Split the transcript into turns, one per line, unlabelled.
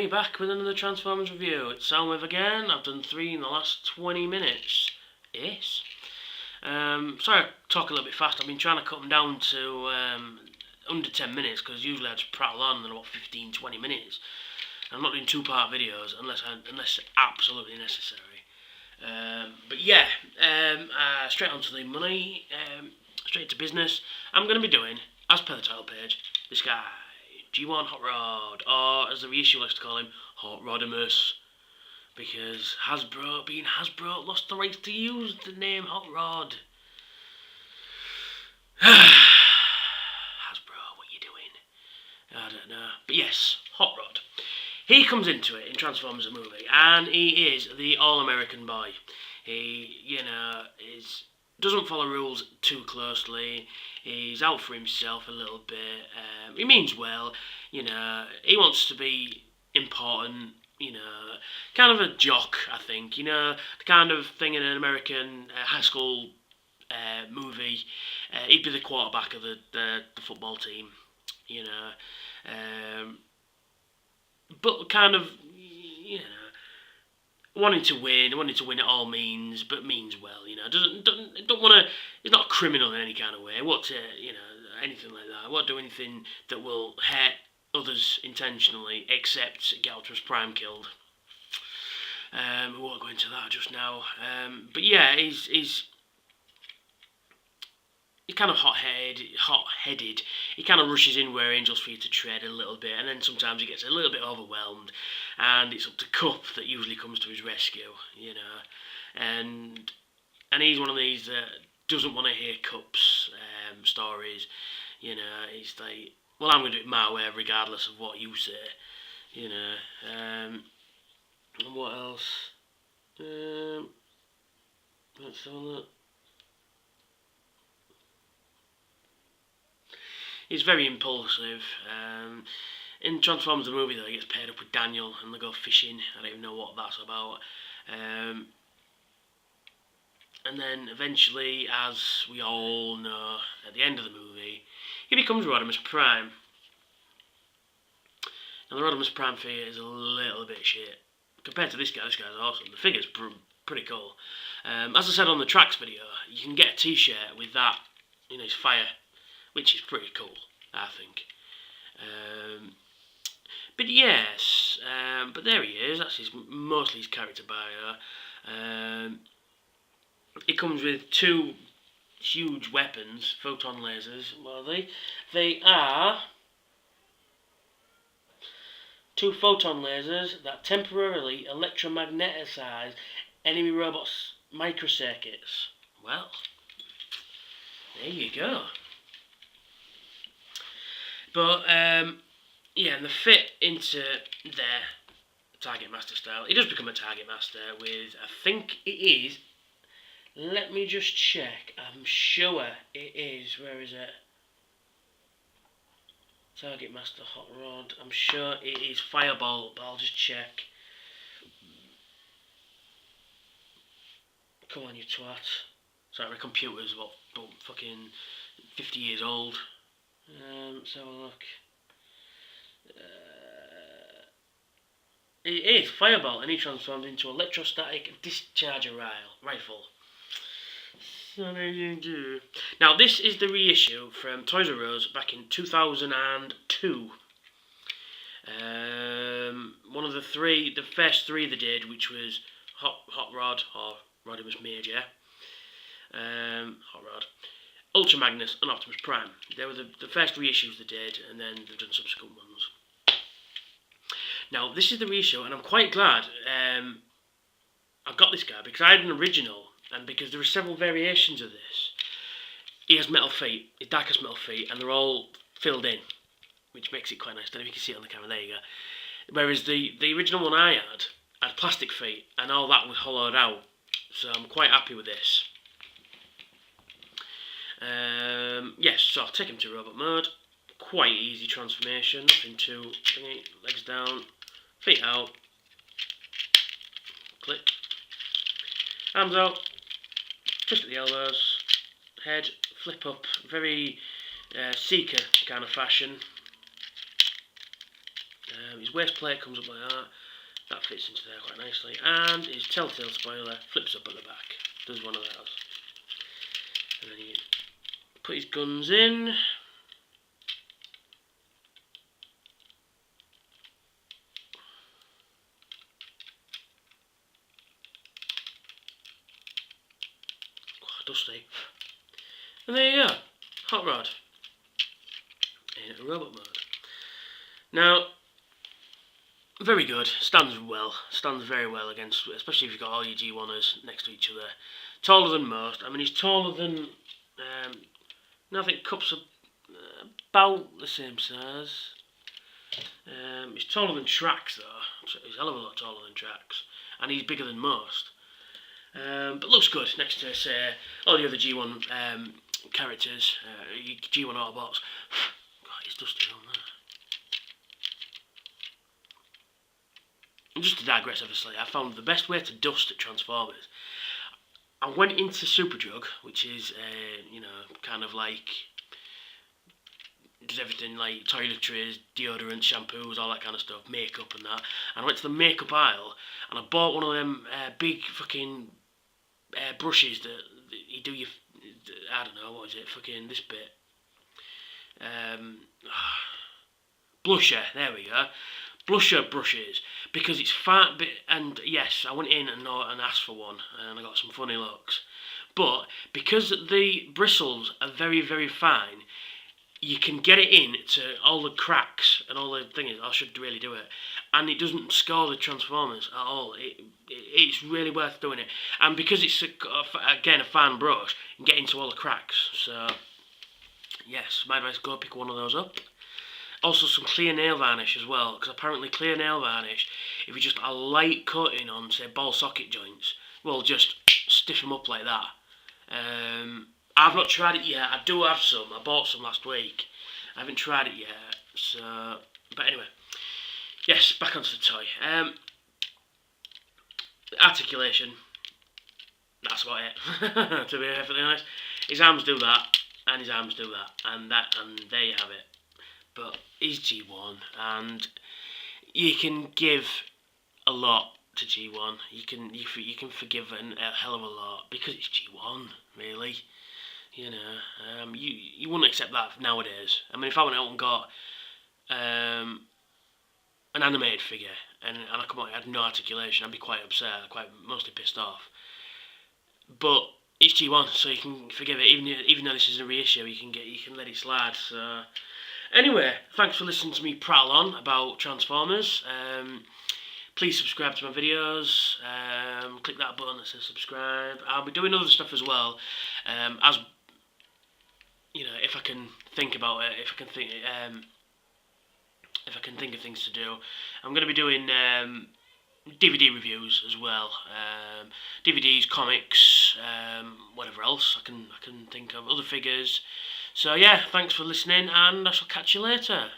everybody, back with another Transformers review. It's Soundwave again. I've done 3 in the last 20 minutes. Yes. Sorry I talk a little bit fast. I've been trying to cut them down to under 10 minutes because usually I just prattle on in about 15-20 minutes. I'm not doing 2-part videos unless absolutely necessary. But yeah, straight on to the money, straight to business. I'm going to be doing, as per the title page, this guy, G1 Hotrod, or as the reissue likes to call him, Hotrodimus, because Hasbro, being Hasbro, lost the rights to use the name Hotrod. Hasbro, what you doing? I don't know. But yes, Hotrod. He comes into it in Transformers the movie, and he is the all-American boy. He, doesn't follow rules too closely. He's out for himself a little bit. He means well, he wants to be important, kind of a jock, I think, the kind of thing in an American high school movie. He'd be the quarterback of the football team, but kind of, wanting to win at all means, but means well, don't want to, he's not a criminal in any kind of way, anything like that, won't do anything that will hurt others intentionally, except get Optimus Prime killed. We won't go into that just now, but yeah, he's kind of hot-headed. He kind of rushes in where Angel's free to tread a little bit, and then sometimes he gets a little bit overwhelmed, and it's up to Cup that usually comes to his rescue, and he's one of these that doesn't want to hear Cup's stories, he's like, well, I'm going to do it my way regardless of what you say, and what else? Let's have a look. He's very impulsive. In Transformers the movie, though, he gets paired up with Daniel and they go fishing. I don't even know what that's about. And then eventually, as we all know, at the end of the movie, he becomes Rodimus Prime. Now, the Rodimus Prime figure is a little bit shit. Compared to this guy's awesome. The figure's pretty cool. As I said on the tracks video, you can get a t-shirt with that, his fire, which is pretty cool, I think. But yes, but there he is. That's mostly his character bio. It comes with 2 huge weapons, photon lasers. What are they? They are 2 photon lasers that temporarily electromagneticize enemy robots' microcircuits. Well, there you go. But, yeah, and the fit into their Target Master style. He does become a Target Master with, I think it is, let me just check, I'm sure it is, where is it? Target Master Hotrod, I'm sure it is Fireball, but I'll just check. Come on, you twat. Sorry, my computer's about fucking 50 years old. Let's have a look. It is Fireball, and he transformed into electrostatic discharger rifle. So there you do. Now, this is the reissue from Toys R Us back in 2002. One of the first 3 they did, which was Hotrod, or Rodimus Major, Hotrod, Ultra Magnus and Optimus Prime. They were the first reissues they did, and then they've done subsequent ones. Now, this is the reissue, and I'm quite glad I've got this guy, because I had an original, and because there are several variations of this. He has metal feet, his darkest metal feet, and they're all filled in, which makes it quite nice. I don't know if you can see it on the camera, there you go. Whereas the original one I had plastic feet, and all that was hollowed out, so I'm quite happy with this. Yes, so I'll take him to robot mode. Quite easy transformation. Nothing too thingy. Legs down, feet out, click, arms out, twist at the elbows, head, flip up, very Seeker kind of fashion. His waist plate comes up like that. That fits into there quite nicely. And his telltale spoiler flips up at the back. Does one of those. And then you put his guns in. Dusty. And there you go. Hotrod. In robot mode. Now, very good. Stands well. Stands very well against, especially if you've got all your G1ers next to each other. Taller than most. I mean, he's taller than. I think Cup's about the same size. He's taller than Trax though. He's a hell of a lot taller than Trax, and he's bigger than most. But looks good next to, say, all the other G1 characters, G1 Autobots. God, it's dusty on there. And just to digress, obviously, I found the best way to dust at Transformers. I went into Superdrug, which is, kind of like, does everything like toiletries, deodorant, shampoos, all that kind of stuff, makeup and that. And I went to the makeup aisle, and I bought one of them big fucking brushes that you do your, I don't know, what is it, fucking this bit. Blusher, there we go. Blusher brushes, because it's fat bit, and yes, I went in and asked for one, and I got some funny looks. But because the bristles are very, very fine, you can get it in to all the cracks and all the things. I should really do it, and it doesn't score the Transformers at all. It's really worth doing it, and because it's again a fine brush, you can get into all the cracks. So yes, my advice: go pick one of those up. Also, some clear nail varnish as well, because apparently clear nail varnish, if you just a light coating on, say, ball socket joints, will just stiff them up like that. I've not tried it yet. I do have some. I bought some last week. I haven't tried it yet. So, but anyway, yes, back onto the toy. Articulation. That's about it. To be perfectly honest, his arms do that, and his arms do that, and there you have it. But he's G1, and you can give a lot to G1. You can forgive a hell of a lot because it's G1, really. You know, you wouldn't accept that nowadays. I mean, if I went out and got an animated figure and I come out and had no articulation, I'd be quite upset, mostly pissed off. But it's G1, so you can forgive it. Even though this is a reissue, you can let it slide. So anyway, thanks for listening to me prattle on about Transformers. Please subscribe to my videos. Click that button that says subscribe. I'll be doing other stuff as well. As you know, if I can think about it, if I can think of things to do, I'm going to be doing DVD reviews as well. DVDs, comics, whatever else I can think of, other figures. So yeah, thanks for listening, and I shall catch you later.